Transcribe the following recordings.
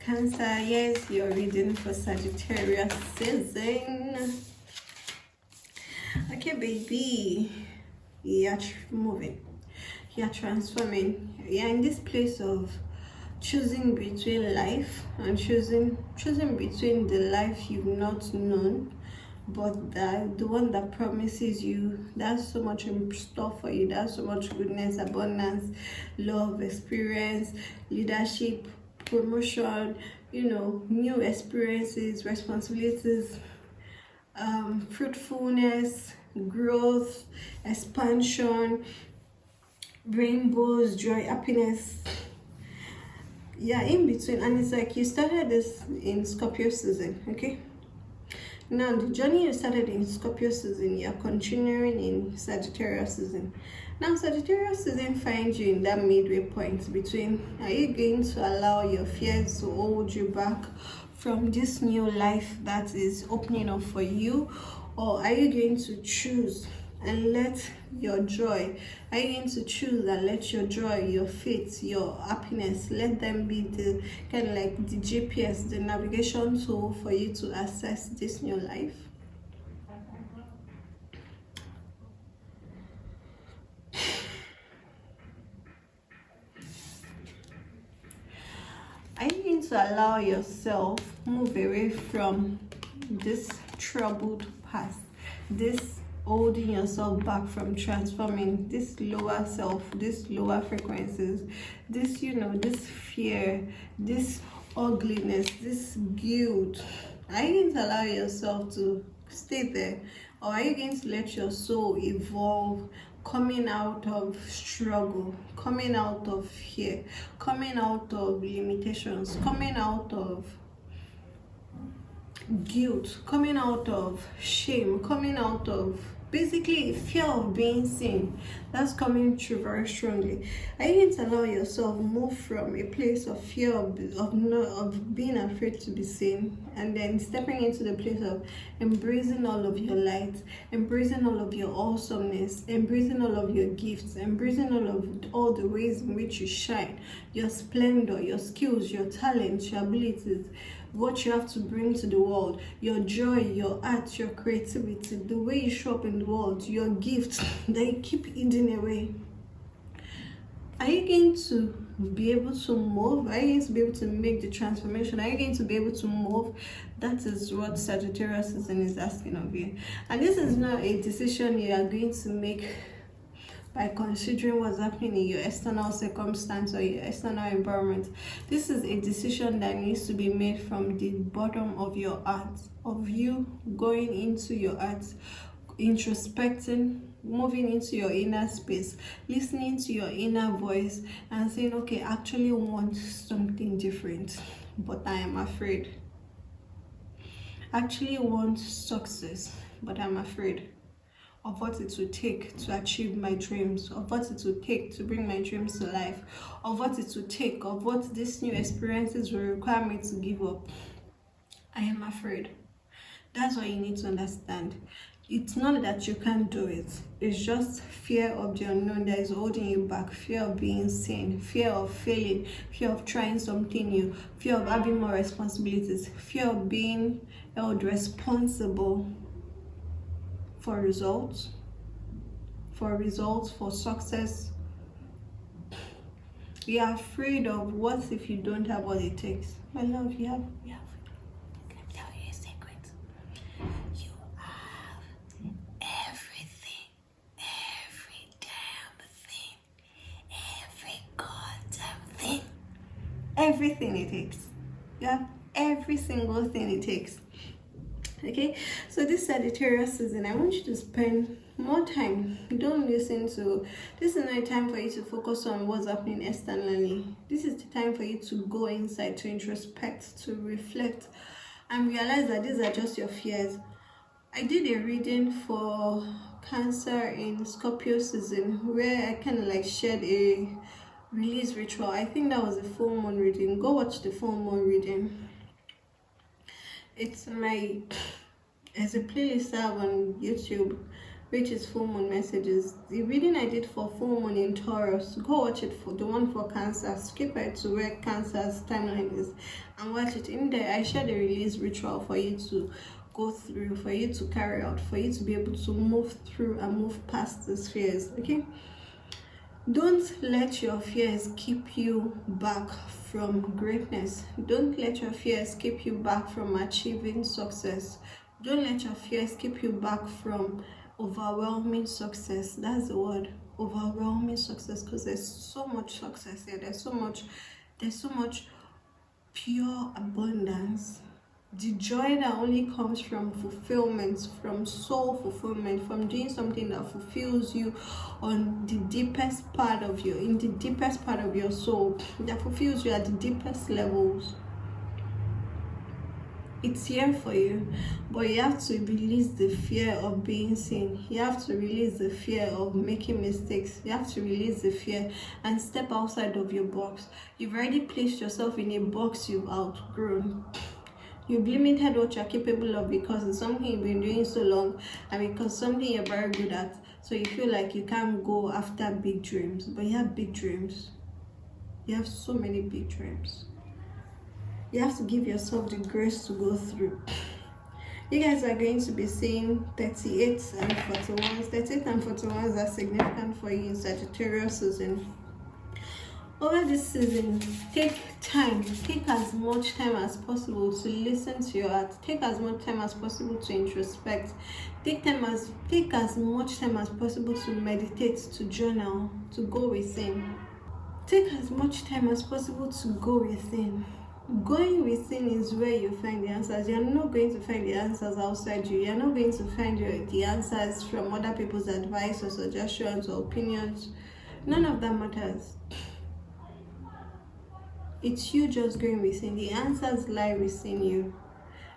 Cancer, yes, you're reading for Sagittarius season. Okay, baby, you're moving, you're transforming, you're in this place of choosing between life and choosing between the life you've not known, but the one that promises you there's so much in store for you. There's so much goodness, abundance, love, experience, leadership, promotion, new experiences, responsibilities, fruitfulness, growth, expansion, rainbows, joy, happiness. Yeah, in between. And it's like you started this in Scorpio season. Okay, now the journey you started in Scorpio season, you're continuing in Sagittarius season. Now Sagittarius season finds you in that midway point between, are you going to allow your fears to hold you back from this new life that is opening up for you, or are you going to choose and let your joy, are you going to choose and let your joy, your faith, your happiness, let them be the kind of like the GPS, the navigation tool for you to access this new life? Are you going to allow yourself move away from this troubled past, this holding yourself back from transforming, this lower self, this lower frequencies, this this fear, this ugliness, this guilt? Are you going to allow yourself to stay there, or are you going to let your soul evolve, coming out of struggle, coming out of fear, coming out of limitations, coming out of guilt, coming out of shame, coming out of basically fear of being seen? That's coming through very strongly. Are you going to allow yourself move from a place of fear of being afraid to be seen, and then stepping into the place of embracing all of your light, embracing all of your awesomeness, embracing all of your gifts, embracing all the ways in which you shine, your splendor, your skills, your talents, your abilities, what you have to bring to the world, your joy, your art, your creativity, the way you show up in the world, your gifts that you keep hidden away? Are you going to be able to move? Are you going to be able to make the transformation? Are you going to be able to move? That is what Sagittarius season is asking of you. And this is not a decision you are going to make by considering what's happening in your external circumstance or your external environment. This is a decision that needs to be made from the bottom of your heart, of you going into your heart, introspecting, moving into your inner space, listening to your inner voice and saying, okay, I actually want something different, but I am afraid. I actually want success, but I'm afraid of what it will take to achieve my dreams, of what it will take to bring my dreams to life, of what it will take, of what these new experiences will require me to give up. I am afraid. That's what you need to understand. It's not that you can't do it. It's just fear of the unknown that is holding you back. Fear of being seen, fear of failing, fear of trying something new, fear of having more responsibilities, fear of being held responsible for results, for success. We are afraid of what if you don't have what it takes. My love, you have. Let me tell you a secret. You have everything, every damn thing, every goddamn thing, everything it takes. You have every single thing it takes. Okay, so this Sagittarius season, I want you to spend more time. Don't listen to, this is not a time for you to focus on what's happening externally. This is the time for you to go inside, to introspect, to reflect, and realize that these are just your fears. I did a reading for Cancer in Scorpio season where I kind of like shared a release ritual. I think that was a full moon reading. Go watch the full moon reading. It's a playlist I have on YouTube which is full moon messages. The reading I did for full moon in Taurus, go watch it. For the one for Cancer, skip it to where Cancer's timeline is and watch it. In there I share the release ritual for you to go through, for you to carry out, for you to be able to move through and move past these fears. Okay, don't let your fears keep you back from greatness. Don't let your fears keep you back from achieving success. Don't let your fears keep you back from overwhelming success. That's the word, overwhelming success, because there's so much success here. There's so much pure abundance. The joy that only comes from fulfillment, from soul fulfillment, from doing something that fulfills you on the deepest part of you, in the deepest part of your soul, that fulfills you at the deepest levels. It's here for you, but you have to release the fear of being seen. You have to release the fear of making mistakes. You have to release the fear and step outside of your box. You've already placed yourself in a box you've outgrown. You've limited what you're capable of because it's something you've been doing so long, and because something you're very good at. So you feel like you can't go after big dreams, but you have big dreams. You have so many big dreams. You have to give yourself the grace to go through. You guys are going to be seeing 38 and 41s. 38 and 41s are significant for you in Sagittarius season. Over this season, take as much time as possible to listen to your heart. Take as much time as possible to introspect. Take as much time as possible to meditate, to journal, to go within. Take as much time as possible to go within. Going within is where you find the answers. You're not going to find the answers outside you. You're not going to find the answers from other people's advice or suggestions or opinions. None of that matters. It's you just going within. The answers lie within you.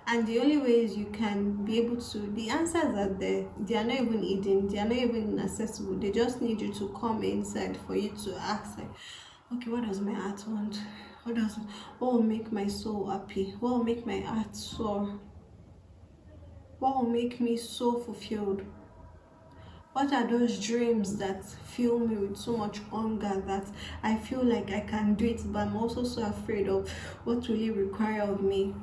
And the only ways you can be able to, the answers are there. They are not even hidden. They are not even inaccessible. They just need you to come inside for you to ask, like, okay, what does my heart want? What will make my soul happy? What will make my heart soar? What will make me so fulfilled? What are those dreams that fill me with so much hunger that I feel like I can do it, but I'm also so afraid of what will it require of me?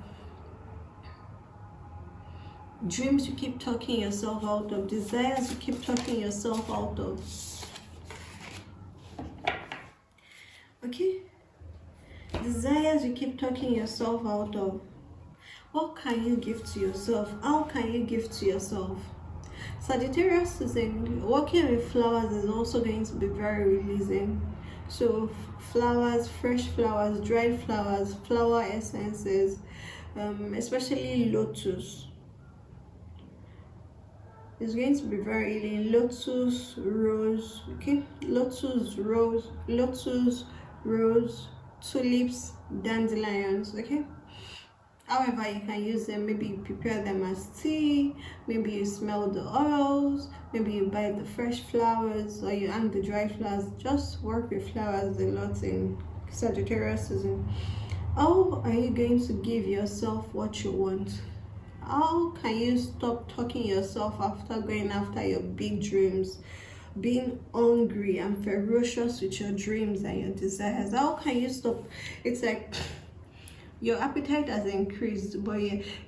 Dreams you keep talking yourself out of, desires you keep talking yourself out of. Okay? Desires you keep talking yourself out of. What can you give to yourself? How can you give to yourself? Sagittarius season, working with flowers is also going to be very releasing. So flowers, fresh flowers, dried flowers, flower essences, especially lotus. It's going to be very healing. Lotus, rose, okay? Lotus, rose, tulips, dandelions, okay? However, you can use them. Maybe you prepare them as tea, maybe you smell the oils, maybe you buy the fresh flowers, or you hang the dry flowers. Just work with flowers a lot in Sagittarius season. How are you going to give yourself what you want? How can you stop talking yourself after going after your big dreams, being hungry and ferocious with your dreams and your desires? How can you stop? It's like your appetite has increased, but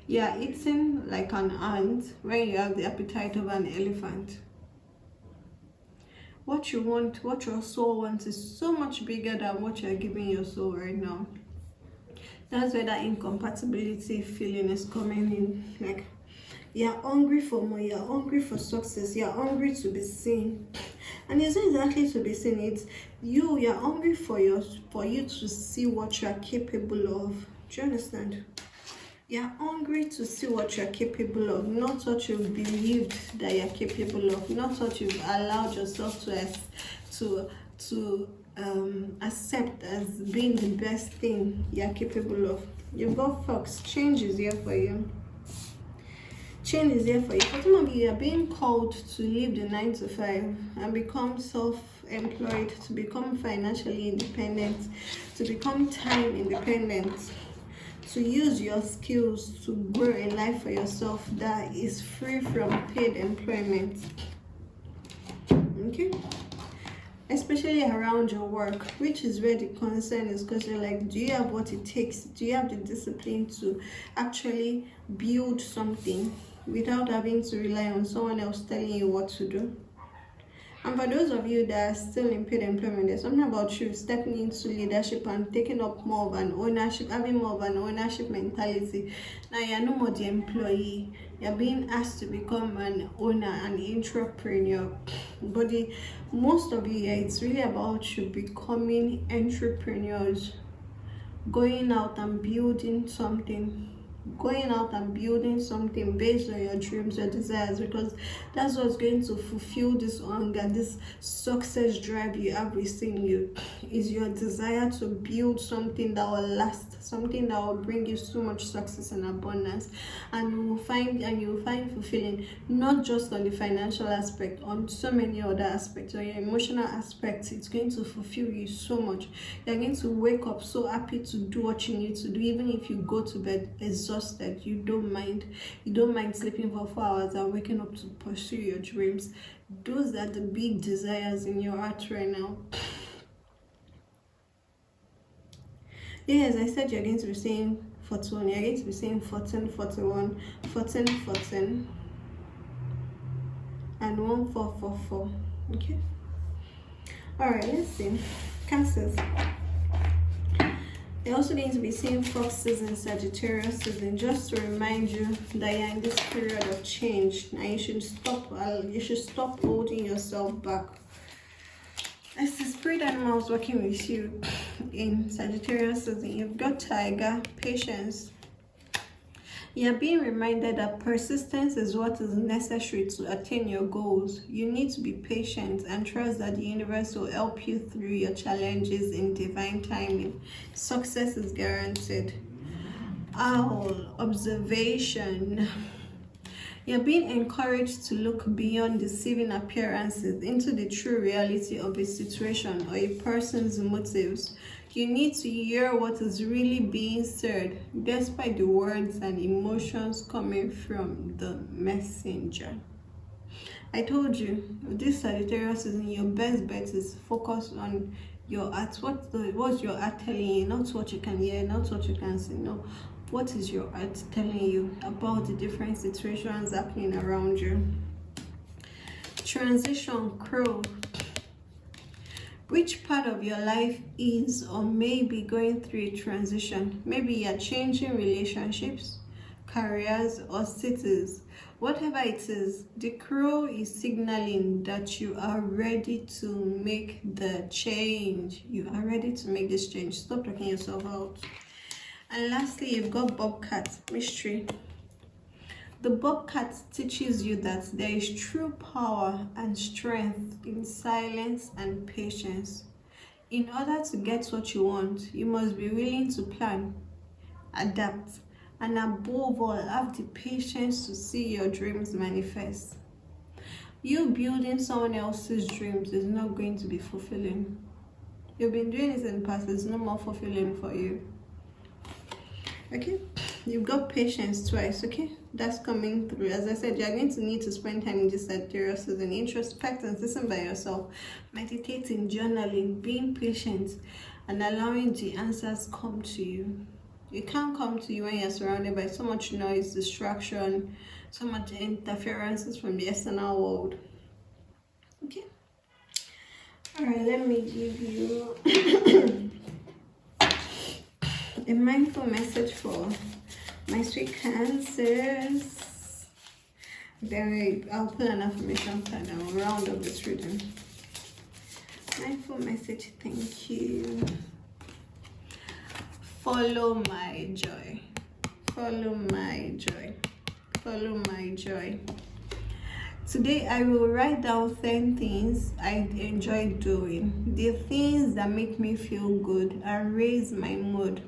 you're eating like an ant when you have the appetite of an elephant. What you want, what your soul wants, is so much bigger than what you're giving your soul right now. That's where that incompatibility feeling is coming in. Like, you're hungry for more, you're hungry for success, you're hungry to be seen. And it's not exactly to be seen, it's you're hungry for you to see what you're capable of. Do you understand? You're hungry to see what you're capable of, not what you've believed that you're capable of, not what you've allowed yourself to accept as being the best thing you're capable of. You've got Fox. Change is here for you. Change is here for you. For some of you, you're being called to leave the 9 to 5 and become self-employed, to become financially independent, to become time independent, to use your skills to grow a life for yourself that is free from paid employment. Okay, especially around your work, which is where the concern is, because you're like, do you have what it takes? Do you have the discipline to actually build something without having to rely on someone else telling you what to do? And for those of you that are still in paid employment, there's something about you stepping into leadership and taking up more of an ownership, having more of an ownership mentality. Now you're no more the employee. You're being asked to become an owner, an entrepreneur. But most of you, it's really about you becoming entrepreneurs, going out and building something. Going out and building something based on your dreams, your desires, because that's what's going to fulfill this hunger, this success drive you have within you, is your desire to build something that will last, something that will bring you so much success and abundance, and you will find fulfilling, not just on the financial aspect, on so many other aspects, on your emotional aspects. It's going to fulfill you so much. You're going to wake up so happy to do what you need to do, even if you go to bed exhausted. You don't mind sleeping for 4 hours and waking up to pursue your dreams. Those are the big desires in your heart right now. Yes, I said you're going to be saying 41. You're going to be saying 14, 41, 14, 14, and 1444. Okay, all right, let's see. Cancers. You're also going to be seeing foxes in Sagittarius season, just to remind you that you're in this period of change. Now you should stop holding yourself back. As the spirit animals working with you in Sagittarius season, you've got Tiger, patience. You're being reminded that persistence is what is necessary to attain your goals. You need to be patient and trust that the universe will help you through your challenges in divine timing. Success is guaranteed. Owl, observation. You're being encouraged to look beyond deceiving appearances into the true reality of a situation or a person's motives. You need to hear what is really being said, despite the words and emotions coming from the messenger. I told you, this Sagittarius season, your best bet is focus on your heart. What's your heart telling you? Not what you can hear, not what you can see. No, what is your heart telling you about the different situations happening around you? Transition, Crow. Which part of your life is or may be going through a transition? Maybe you're changing relationships, careers, or cities. Whatever it is, the crow is signaling that you are ready to make the change. You are ready to make this change. Stop talking yourself out. And lastly, you've got Bobcat, mystery. The Bobcat teaches you that there is true power and strength in silence and patience. In order to get what you want, you must be willing to plan, adapt, and above all, have the patience to see your dreams manifest. You building someone else's dreams is not going to be fulfilling. You've been doing it in the past, it's no more fulfilling for you. Okay, you've got patience twice. Okay, that's coming through. As I said, you're going to need to spend time in this Sagittarius season, introspect and listen by yourself, meditating, journaling, being patient, and allowing the answers come to you. It can't come to you when you're surrounded by so much noise, distraction, so much interferences from the external world. Okay, all right, let me give you a mindful message for my sweet Cancers. Then I'll put an affirmation card and I'll round up this reading. Mindful message, thank you. Follow my joy. Follow my joy. Follow my joy. Today I will write down 10 things I enjoy doing. The things that make me feel good and raise my mood.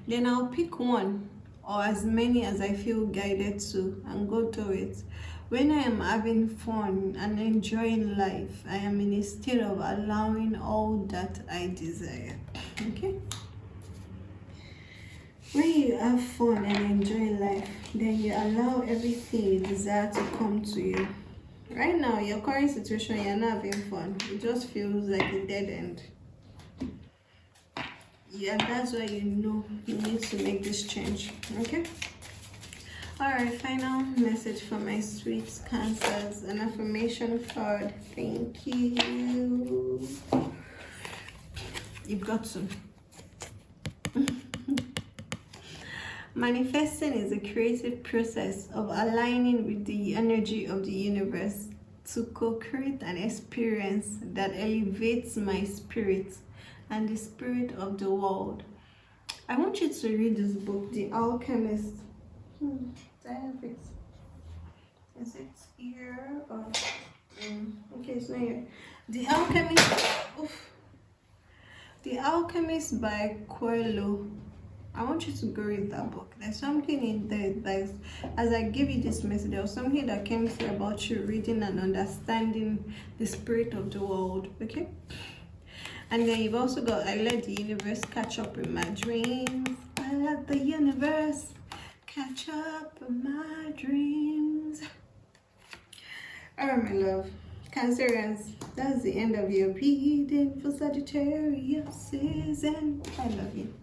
Then I'll pick one or as many as I feel guided to and go do it. When I am having fun and enjoying life, I am in a state of allowing all that I desire. Okay? When you have fun and enjoy life, then you allow everything you desire to come to you. Right now, your current situation, you're not having fun. It just feels like a dead end. Yeah, that's why you know you need to make this change. Okay? Alright, final message for my sweet Cancers. An affirmation card. Thank you. You've got to. Manifesting is a creative process of aligning with the energy of the universe to co-create an experience that elevates my spirit and the spirit of the world. I want you to read this book, The Alchemist. I have it. Is it here or okay, it's not here. The Alchemist. Oof. The Alchemist by Coelho. I want you to go read that book. There's something in there that, as I gave you this message, there was something that came through about you reading and understanding the spirit of the world. Okay. And then you've also got, I let the universe catch up in my dreams. I let the universe catch up in my dreams. Alright, my love. Cancerians, that's the end of your reading for Sagittarius season. I love you.